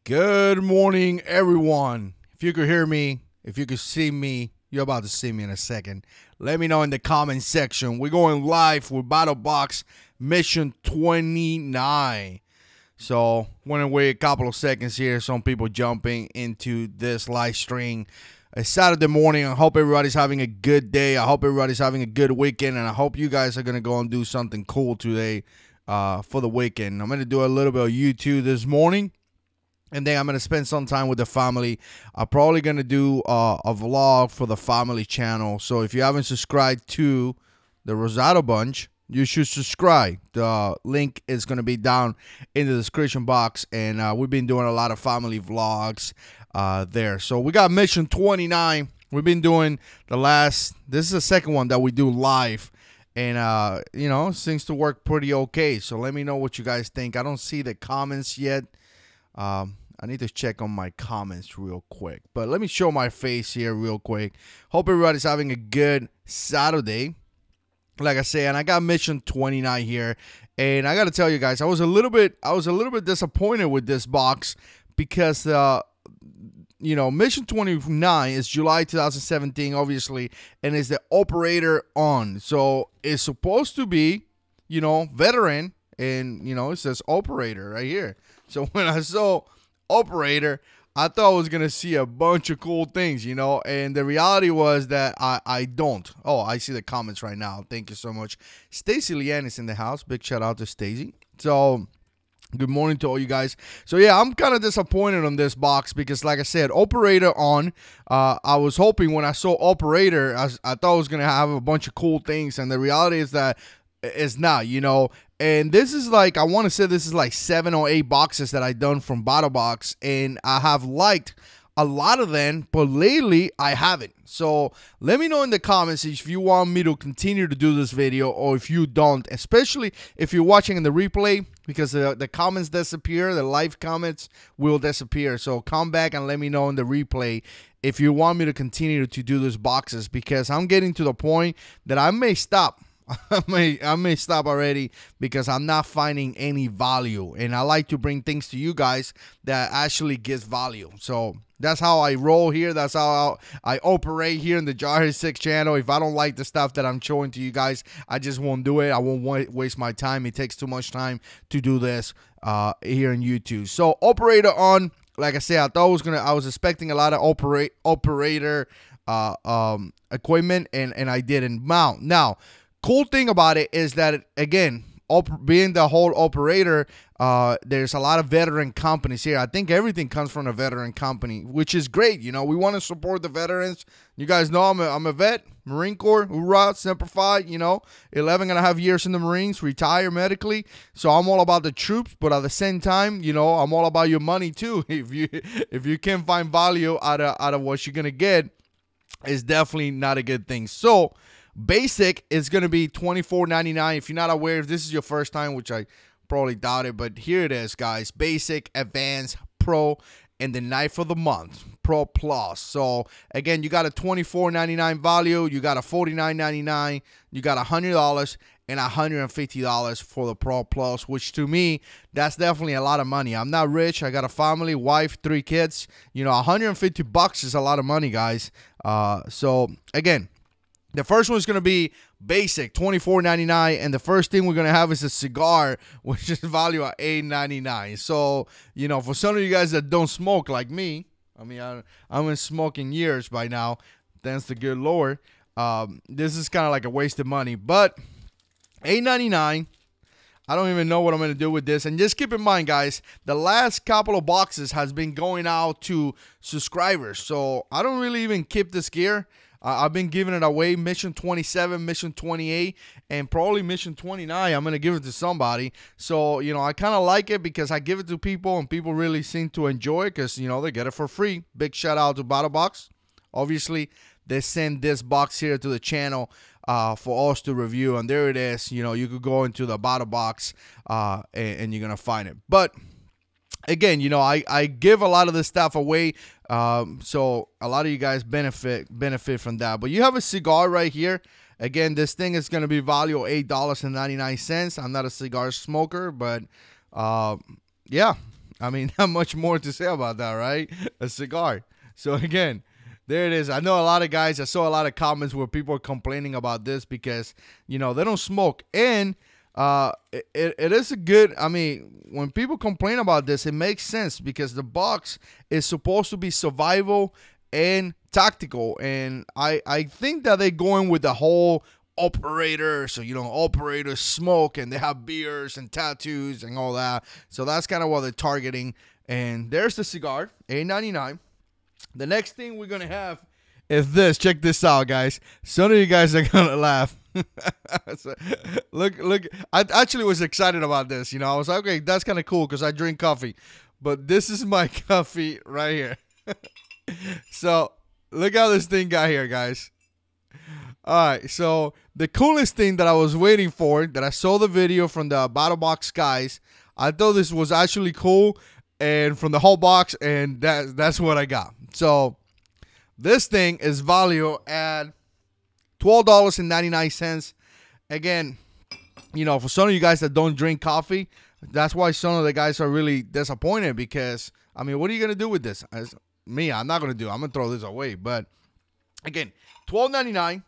Good morning, everyone. If you could hear me, if you could see me, you're about to see me in a second. Let me know in the comment section. We're going live with BattlBox Mission 29. So, want to wait a couple of seconds here. Some people jumping into this live stream. It's Saturday morning. I hope everybody's having a good day. I hope everybody's having a good weekend. And I hope you guys are going to go and do something cool today for the weekend. I'm going to do a little bit of YouTube this morning. And then I'm going to spend some time with the family. I'm probably going to do a vlog for the family channel. So if you haven't subscribed to the Rosado Bunch, you should subscribe. The link is going to be down in the description box. And we've been doing a lot of family vlogs there. So we got Mission 29. We've been doing this is the second one that we do live. And, you know, seems to work pretty okay. So let me know what you guys think. I don't see the comments yet. I need to check on my comments real quick. But let me show my face here real quick. Hope everybody's having a good Saturday. Like I say, and I got Mission 29 here. And I got to tell you guys, I was a little bit disappointed with this box because you know, Mission 29 is July 2017, obviously, and is the operator on. So it's supposed to be, you know, veteran, and, you know, it says operator right here. So when I saw operator, I thought I was going to see a bunch of cool things, you know, and the reality was that I don't. Oh, I see the comments right now. Thank you so much. Stacy Leanne is in the house. Big shout out to Stacy. So good morning to all you guys. So yeah, I'm kind of disappointed on this box because, like I said, operator on. I was hoping when I saw operator, I thought I was going to have a bunch of cool things, and the reality is that it's not, you know. And this is like, I want to say this is like 7 or 8 boxes that I done from BattlBox, and I have liked a lot of them, but lately I haven't. So let me know in the comments if you want me to continue to do this video or if you don't, especially if you're watching in the replay, because the comments disappear, the live comments will disappear. So come back and let me know in the replay if you want me to continue to do these boxes, because I'm getting to the point that I may stop. I may stop already because I'm not finding any value, and I like to bring things to you guys that actually gives value. So that's how I roll here. That's how I operate here in the JH6 channel. If I don't like the stuff that I'm showing to you guys, I just won't do it. I won't waste my time. It takes too much time to do this here in YouTube. So operator on. Like I said, I was expecting a lot of operator equipment, and I didn't. Now. Cool thing about it is that, again, being the whole operator, there's a lot of veteran companies here. I think everything comes from a veteran company, which is great. You know, we want to support the veterans. You guys know I'm a vet, Marine Corps, hoorah, Semper Fi, you know, 11.5 years in the Marines, retired medically. So I'm all about the troops, but at the same time, you know, I'm all about your money too. If you can find value out of what you're gonna get, it's definitely not a good thing. So basic is going to be $24.99. If you're not aware, if this is your first time, which I probably doubt it, but here it is, guys. Basic, Advanced, Pro, and the Knife of the Month, Pro Plus. So, again, you got a $24.99 value. You got a $49.99. You got $100 and $150 for the Pro Plus, which to me, that's definitely a lot of money. I'm not rich. I got a family, wife, 3 kids. You know, $150 is a lot of money, guys. So, again, the first one is going to be basic, $24.99, and the first thing we're going to have is a cigar, which is valued at $8.99. So, you know, for some of you guys that don't smoke like me, I mean, I haven't smoked in years by now, thanks to good Lord, this is kind of like a waste of money. But $8.99, I don't even know what I'm going to do with this. And just keep in mind, guys, the last couple of boxes has been going out to subscribers, so I don't really even keep this gear. I've been giving it away. Mission 27, Mission 28, and probably Mission 29. I'm going to give it to somebody. So, you know, I kind of like it because I give it to people, and people really seem to enjoy it because, you know, they get it for free. Big shout out to BattlBox. Obviously, they send this box here to the channel for us to review, and there it is. You know, you could go into the BattlBox and you're going to find it. But again, you know, I give a lot of this stuff away, so a lot of you guys benefit from that. But you have a cigar right here. Again, this thing is going to be valued $8.99. I'm not a cigar smoker, but yeah, I mean, not much more to say about that, right? A cigar. So again, there it is. I know a lot of guys. I saw a lot of comments where people are complaining about this because they don't smoke, and it is a good. I mean, when people complain about this, it makes sense because the box is supposed to be survival and tactical, and I think that they're going with the whole operator. So operators smoke and they have beers and tattoos and all that. So that's kind of what they're targeting. And there's the cigar, $8.99. The next thing we're gonna have is this. Check this out, guys. Some of you guys are gonna laugh. So, look! I actually was excited about this. I was like, okay, that's kind of cool because I drink coffee. But this is my coffee right here. So look how this thing got here, guys. All right. So the coolest thing that I was waiting for, that I saw the video from the BattlBox guys, I thought this was actually cool, and from the whole box, and that's what I got. So this thing is valued at $12.99. Again, for some of you guys that don't drink coffee, that's why some of the guys are really disappointed because, I mean, what are you going to do with this? I'm not going to do it. I'm going to throw this away. But again, $12.99.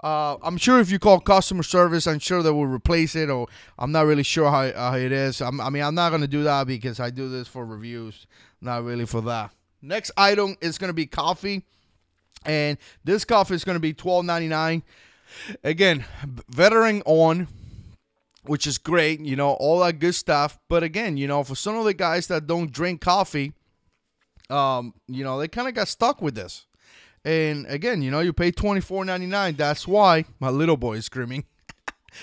I'm sure if you call customer service, I'm sure they will replace it, or I'm not really sure how it is. I'm not going to do that because I do this for reviews, not really for that. Next item is going to be coffee, and this coffee is going to be $12.99. Again, veteran on, which is great, all that good stuff. But again, for some of the guys that don't drink coffee, they kind of got stuck with this. And again, you pay $24.99. That's why my little boy is screaming.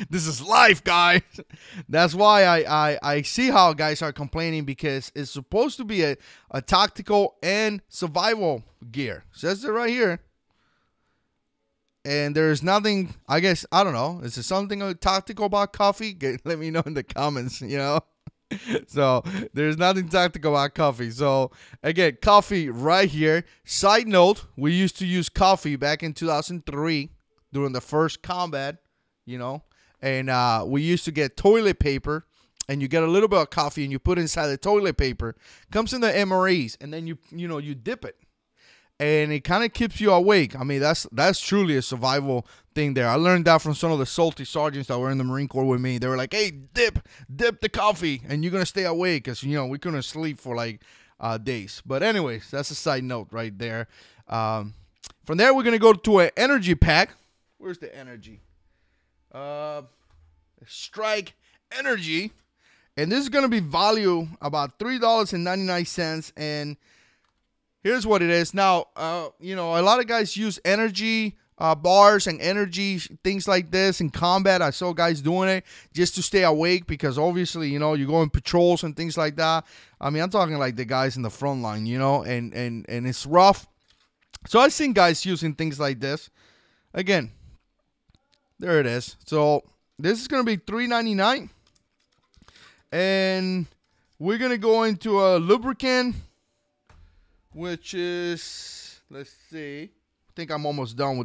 This is life, guys. That's why I see how guys are complaining, because it's supposed to be a tactical and survival gear. Says it right here. And there's nothing, I guess, I don't know. Is there something tactical about coffee? Let me know in the comments, So there's nothing tactical about coffee. So again, coffee right here. Side note, we used to use coffee back in 2003 during the first combat, and we used to get toilet paper, and you get a little bit of coffee and you put it inside the toilet paper. Comes in the MREs, and then you dip it. And it kind of keeps you awake. I mean, that's truly a survival thing there. I learned that from some of the salty sergeants that were in the Marine Corps with me. They were like, hey, dip the coffee, and you're going to stay awake, because, we couldn't sleep for like days. But anyways, that's a side note right there. From there, we're going to go to an energy pack. Where's the energy? Strike Energy. And this is going to be valued about $3.99. And here's what it is. Now, a lot of guys use energy bars and energy things like this in combat. I saw guys doing it just to stay awake, because obviously, you go in patrols and things like that. I mean, I'm talking like the guys in the front line, and it's rough. So I've seen guys using things like this. Again, there it is. So this is going to be $3.99. And we're going to go into a lubricant, which is, let's see, I think I'm almost done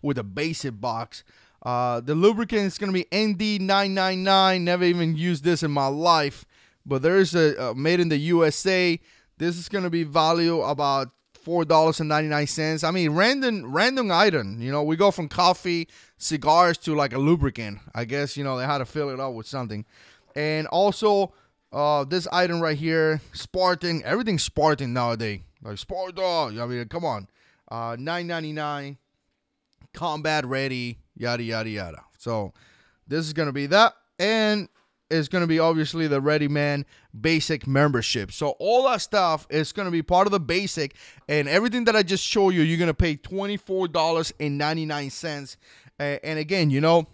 with the basic box. The lubricant is going to be ND999. Never even used this in my life, but there is a made in the USA. This is going to be valued about $4.99. I mean, random item. We go from coffee, cigars to like a lubricant. I guess, they had to fill it up with something. And also, this item right here, Spartan. Everything's Spartan nowadays. Like Spartan. I mean, come on. $9.99. Combat ready. Yada, yada, yada. So, this is going to be that. And it's going to be, obviously, the Ready Man basic membership. So, all that stuff is going to be part of the basic. And everything that I just showed you, you're going to pay $24.99. And again,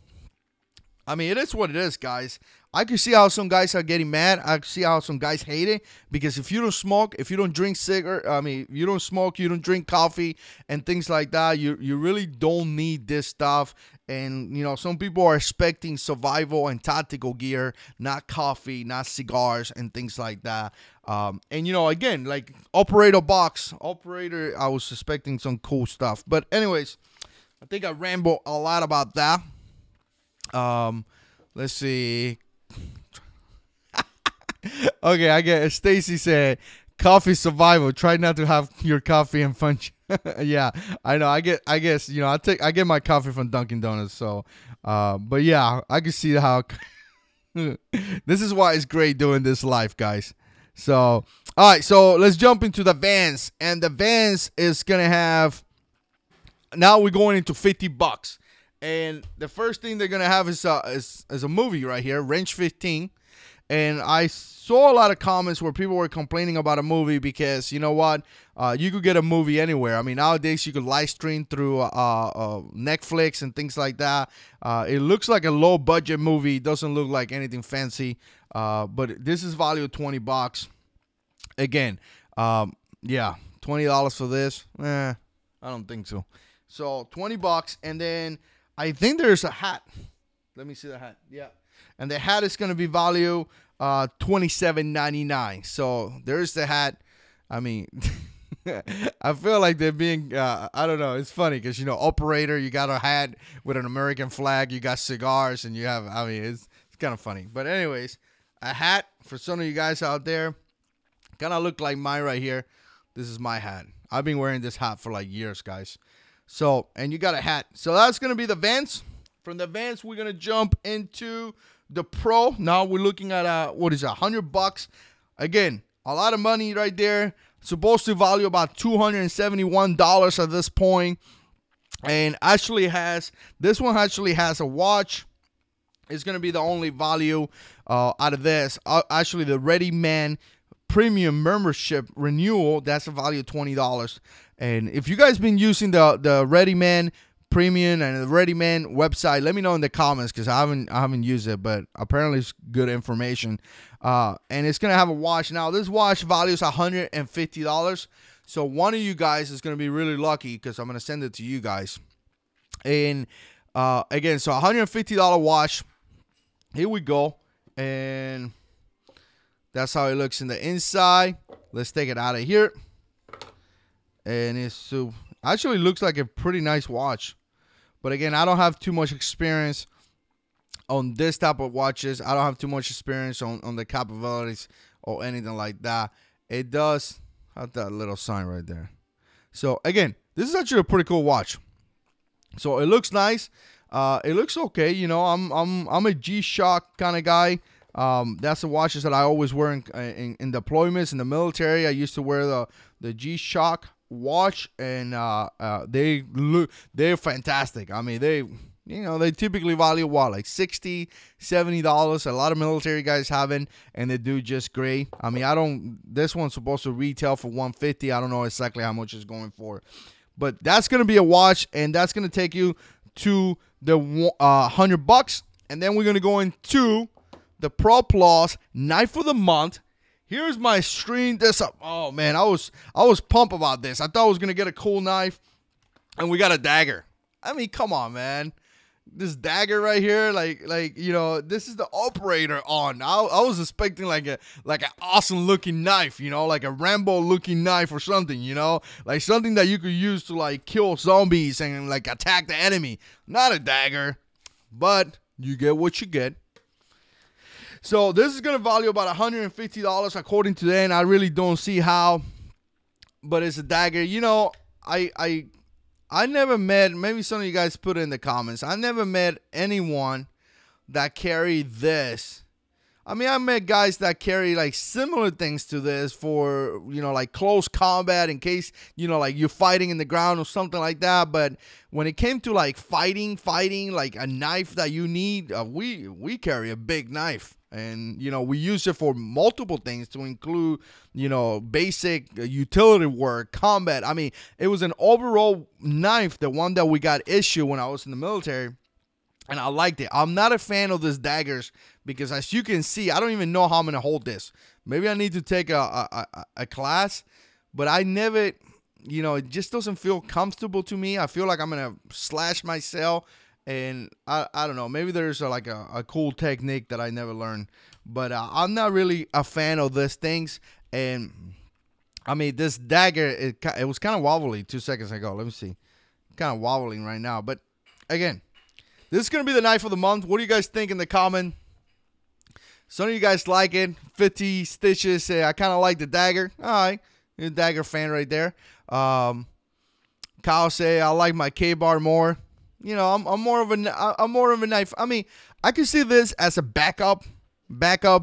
I mean, it is what it is, guys. I can see how some guys are getting mad. I can see how some guys hate it, because if you don't smoke, if you don't drink you don't smoke, you don't drink coffee and things like that, you really don't need this stuff. And, some people are expecting survival and tactical gear, not coffee, not cigars and things like that. And, again, like operator, I was expecting some cool stuff. But anyways, I think I rambled a lot about that. Let's see. Okay, I get it. Stacy said, "Coffee survival. Try not to have your coffee and punch." Yeah, I know. I guess I get my coffee from Dunkin' Donuts. So, but yeah, I can see how. This is why it's great doing this live, guys. So, all right. So let's jump into the Vans, and the Vans is gonna have. Now we're going into $50, and the first thing they're gonna have is a movie right here, Range 15. And I saw a lot of comments where people were complaining about a movie because, you know what, you could get a movie anywhere. I mean, nowadays you could live stream through Netflix and things like that. It looks like a low budget movie. It doesn't look like anything fancy. But this is valued $20. Again, yeah, $20 for this. I don't think so. So $20, and then I think there's a hat. Let me see the hat. Yeah. And the hat is going to be value $27.99. So there's the hat. I mean, I feel like they're being, I don't know. It's funny because, operator, you got a hat with an American flag. You got cigars and you have, I mean, it's kind of funny. But anyways, a hat for some of you guys out there. Kind of look like mine right here. This is my hat. I've been wearing this hat for like years, guys. So, and you got a hat. So that's going to be the Vans. From the Vans, we're going to jump into the Pro. Now we're looking at what is it, $100? Again, a lot of money right there. Supposed to value about $271 at this point, and this one actually has a watch. It's gonna be the only value out of this. Actually, the Ready Man Premium membership renewal, that's a value of $20. And if you guys been using the Ready Man Premium and the Ready Man website, let me know in the comments because I haven't used it, but apparently it's good information. And it's gonna have a watch. Now this watch values $150, so one of you guys is gonna be really lucky because I'm gonna send it to you guys. And again, so $150 watch. Here we go, and that's how it looks in the inside. Let's take it out of here, and it's actually looks like a pretty nice watch. But again, I don't have too much experience on this type of watches. I don't have too much experience on the capabilities or anything like that. It does have that little sign right there. So again, this is actually a pretty cool watch. So it looks nice. It looks okay. I'm a G-Shock kind of guy. That's the watches that I always wear in deployments in the military. I used to wear the G-Shock watch, and they're fantastic. I mean, they typically value like $60-$70. A lot of military guys have it, and they do just great. I mean, this one's supposed to retail for $150. I don't know exactly how much it's going for, but that's gonna be a watch, and that's gonna take you to the $100. And then we're gonna go into the Pro Plus knife of the month. Here's my stream. Oh man, I was pumped about this. I thought I was gonna get a cool knife, and we got a Dagger. I mean, come on, man. This Dagger right here, like this is the operator on. I was expecting like an awesome looking knife, like a Rambo looking knife or something, like something that you could use to like kill zombies and like attack the enemy. Not a Dagger, but you get what you get. So this is gonna value about $150 according to them. I really don't see how, but it's a Dagger. I never met, maybe some of you guys put it in the comments, I never met anyone that carried this. I mean, I met guys that carry like similar things to this for, like close combat in case, like you're fighting in the ground or something like that. But when it came to like fighting, like a knife that you need, we carry a big knife. And, we use it for multiple things to include, basic utility work, combat. I mean, it was an overall knife, the one that we got issued when I was in the military. And I liked it. I'm not a fan of these daggers because, as you can see, I don't even know how I'm going to hold this. Maybe I need to take a class, but I never, it just doesn't feel comfortable to me. I feel like I'm going to slash myself. And I don't know, maybe there's a cool technique that I never learned. But I'm not really a fan of these things. And, I mean, this Dagger, it was kind of wobbly 2 seconds ago. Let me see. Kind of wobbling right now. But, again, this is going to be the knife of the month. What do you guys think in the comment Some of you guys like it. 50 stitches say I kind of like the Dagger. All right, you're a Dagger fan right there. Kyle say I like my K-bar more. You know, I'm more of a knife. I mean, I can see this as a backup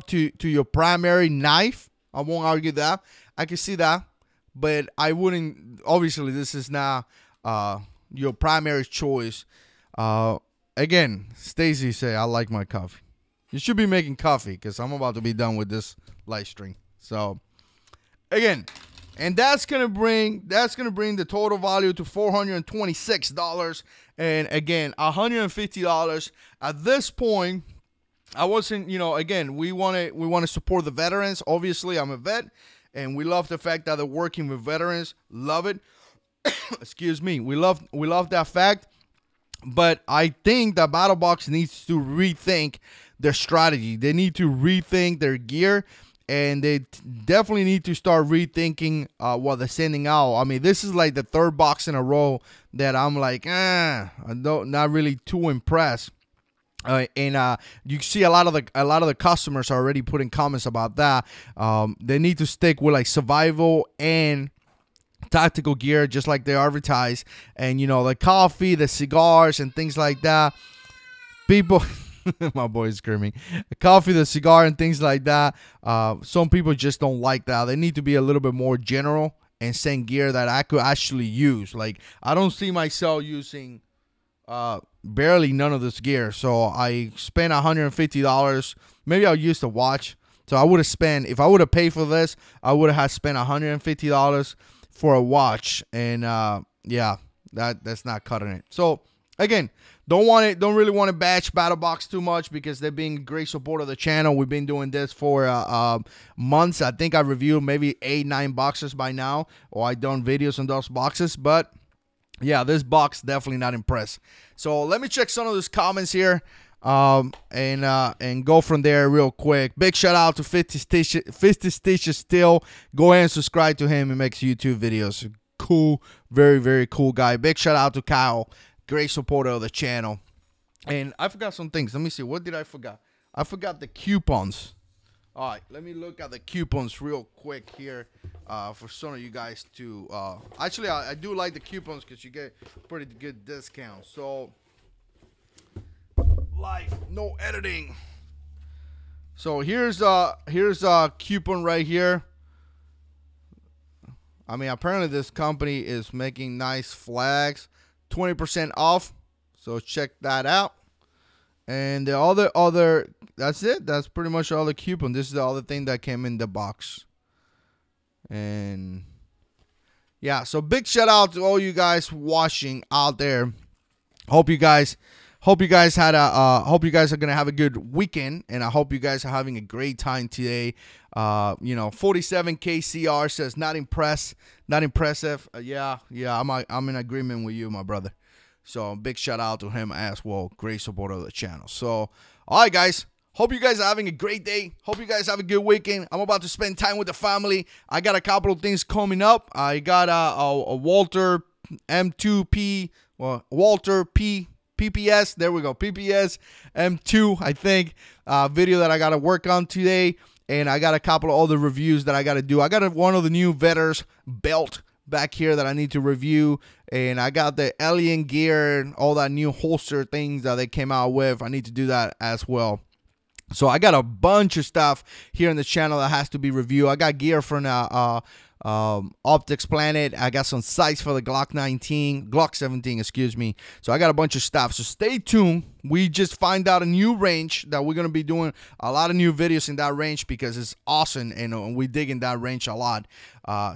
to your primary knife. I won't argue that. I can see that, but I wouldn't. Obviously, this is not your primary choice. Again, Stacy say I like my coffee. You should be making coffee because I'm about to be done with this live stream. So again, and that's gonna bring the total value to $426, and again $150 at this point. I wasn't, you know, again, we want to support the veterans. Obviously, I'm a vet, and we love the fact that they're working with veterans. Love it. Excuse me. We love that fact. But I think that BattlBox needs to rethink their strategy. They need to rethink their gear, and they definitely need to start rethinking what they're sending out. I mean, this is like the third box in a row that I'm like, not really too impressed. And you see a lot of the customers are already putting comments about that. They need to stick with like survival and tactical gear, just like they advertise. And you know, the coffee, the cigars, and things like that. People, my boy's screaming. The coffee, the cigar, and things like that. Some people just don't like that. They need to be a little bit more general and send gear that I could actually use. Like, I don't see myself using barely none of this gear. So I spent $150. Maybe I'll use the watch. So I would have spent, if I would have paid for this, I would have spent $150 for a watch. And yeah, that's not cutting it. So again, don't really want to bash BattlBox too much because they're being a great support of the channel. We've been doing this for months. I think I reviewed maybe 8-9 boxes by now, or I done videos on those boxes. But yeah, this box definitely not impressed. So let me check some of those comments here, and go from there real quick. Big shout out to 50 Stitches still. Go ahead and subscribe to him. He makes YouTube videos. Cool, very, very cool guy. Big shout out to Kyle, great supporter of the channel. And I forgot some things. Let me see. What did I forget? I forgot the coupons. All right, let me look at the coupons real quick here for some of you guys to actually, I do like the coupons because you get pretty good discounts. So live, no editing. So here's a coupon right here. I mean, apparently this company is making nice flags, 20% off. So check that out. And the other, that's it. That's pretty much all the coupon. This is the other thing that came in the box. And yeah, so big shout out to all you guys watching out there. Hope you guys had a hope you guys are gonna have a good weekend, and I hope you guys are having a great time today. You know, 47K CR says not impressed, not impressive. Yeah, I'm in agreement with you, my brother. So big shout out to him as well. Great supporter of the channel. So all right, guys. Hope you guys are having a great day. Hope you guys have a good weekend. I'm about to spend time with the family. I got a couple of things coming up. I got a Walter M2P, well, Walter PPS. There we go. PPS M2, I think, video that I got to work on today. And I got a couple of other reviews that I got to do. I got one of the new Vetters belt back here that I need to review. And I got the alien gear and all that new holster things that they came out with. I need to do that as well. So I got a bunch of stuff here in the channel that has to be reviewed. I got gear from Optics Planet. I got some sights for the Glock 17, excuse me. So I got a bunch of stuff. So stay tuned. We just find out a new range that we're going to be doing a lot of new videos in that range because it's awesome, and we dig in that range a lot.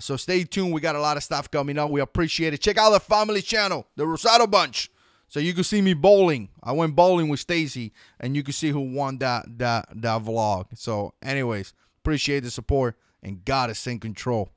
So stay tuned. We got a lot of stuff coming up. We appreciate it. Check out the family channel, the Rosado Bunch. So you can see me bowling. I went bowling with Stacy, and you can see who won that vlog. So anyways, appreciate the support, and God is in control.